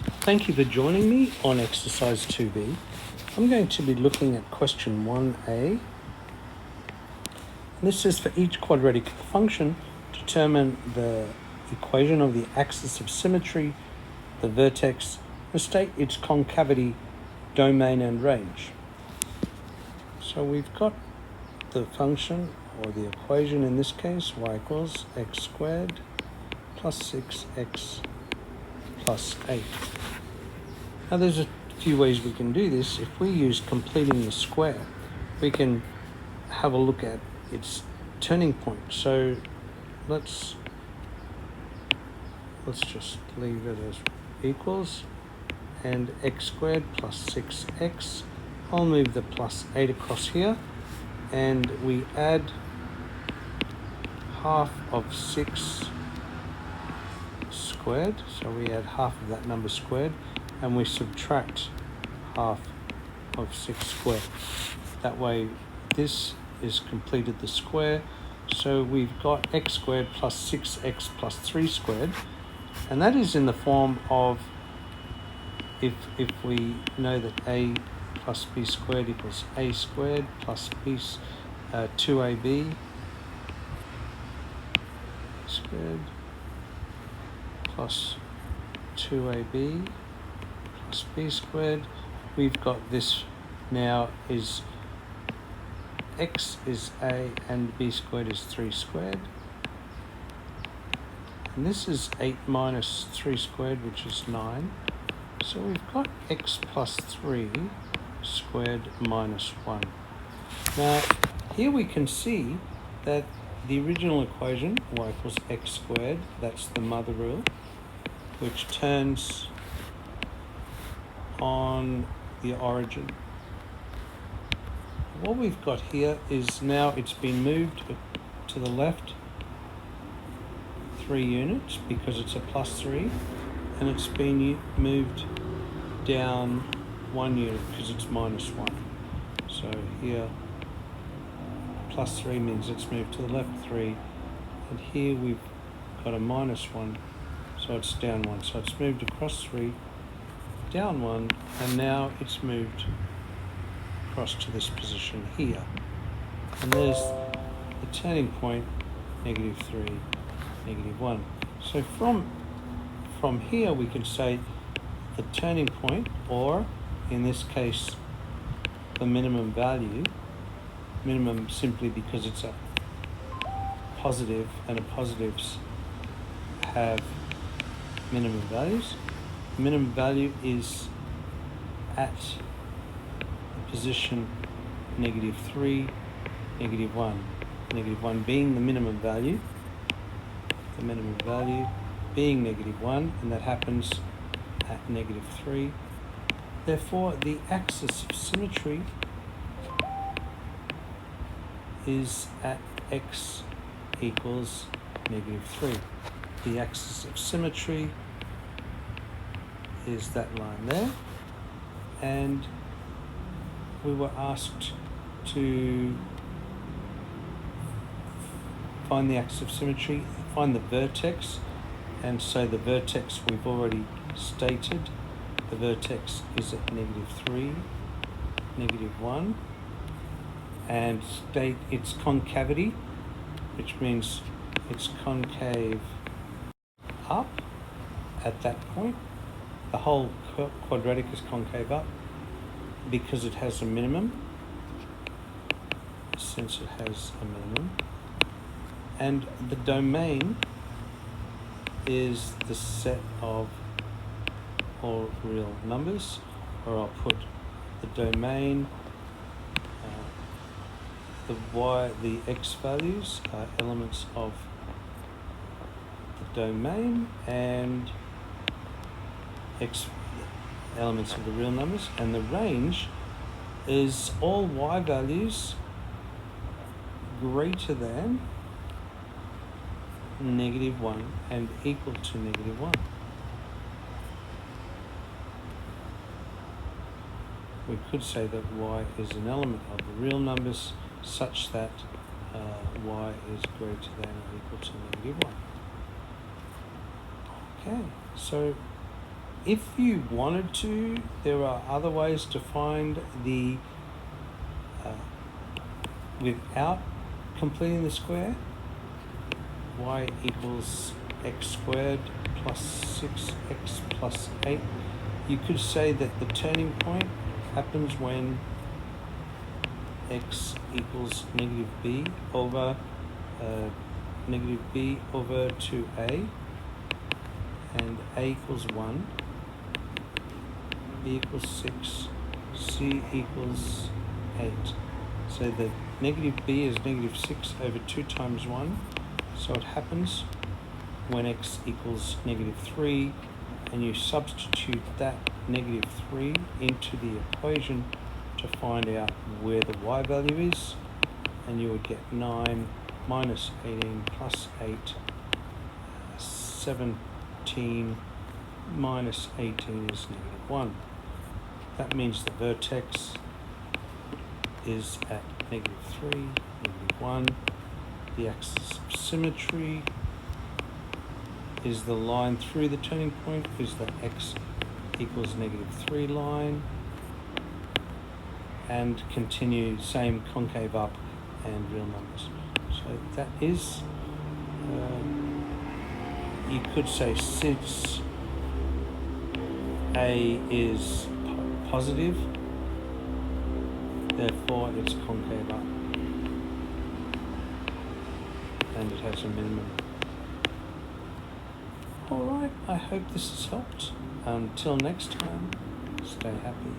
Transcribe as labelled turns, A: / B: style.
A: Thank you for joining me on exercise 2b. I'm going to be looking at question 1a. This is for each quadratic function, determine the equation of the axis of symmetry, the vertex, and state its concavity, domain, and range. So we've got the function, or the equation in this case, y equals x squared plus 6x plus 8. Now there's a few ways we can do this. If we use completing the square, we can have a look at its turning point. So let's just leave it as equals, and x squared plus 6x. I'll move the plus 8 across here, and we add half of 6 squared, so we add half of that number squared, and we subtract half of 6 squared. That way this is completed the square, so we've got x squared plus 6x plus 3 squared, and that is in the form of, if we know that a plus b squared equals a squared plus b 2ab squared plus 2ab plus b squared. We've got this now is x is a and b squared is 3 squared. And this is 8 minus 3 squared, which is 9. So we've got x plus 3 squared minus 1. Now, here we can see that the original equation, y equals x squared, that's the mother rule, which turns on the origin. What we've got here is now it's been moved to the left 3 units because it's a plus 3, and it's been moved down 1 unit because it's minus 1. So here plus 3 means it's moved to the left 3, and here we've got a minus 1, so it's down 1. So it's moved across 3, down 1, and now it's moved across to this position here. And there's the turning point, negative 3, negative 1. So from here we can say the turning point, or in this case the minimum value, minimum simply because it's a positive and positives have minimum values. The minimum value is at the position negative 3, negative 1. Negative 1 being the minimum value being negative 1, and that happens at negative 3. Therefore, the axis of symmetry is at x equals negative 3. The axis of symmetry is that line there, and we were asked to find the axis of symmetry, find the vertex, and so the vertex we've already stated. The vertex is at negative 3, negative 1, and state its concavity, which means it's concave up at that point. The whole quadratic is concave up because it has a minimum, since it has a minimum. And the domain is the set of all real numbers, or I'll put the domain, the x values are elements of the domain, and x elements of the real numbers, and the range is all y values greater than negative 1 and equal to negative 1. We could say that y is an element of the real numbers such that y is greater than or equal to negative 1. Okay, so if you wanted to, there are other ways to find the without completing the square. Y equals x squared plus 6x plus 8. You could say that the turning point happens when x equals negative b over negative b over 2a, and a equals 1, b equals 6, c equals 8. So the negative b is negative 6 over 2 times 1. So it happens when x equals negative 3, and you substitute that negative 3 into the equation to find out where the y value is, and you would get 9 minus 18 plus 8, 17 minus 18 is negative 1. That means the vertex is at negative 3, negative 1. The axis of symmetry is the line through the turning point, is the x equals negative 3 line, and continue same concave up and real numbers. So that is, you could say, since a is positive, therefore it's concave up, and it has a minimum. Alright, I hope this has helped. Until next time, stay happy.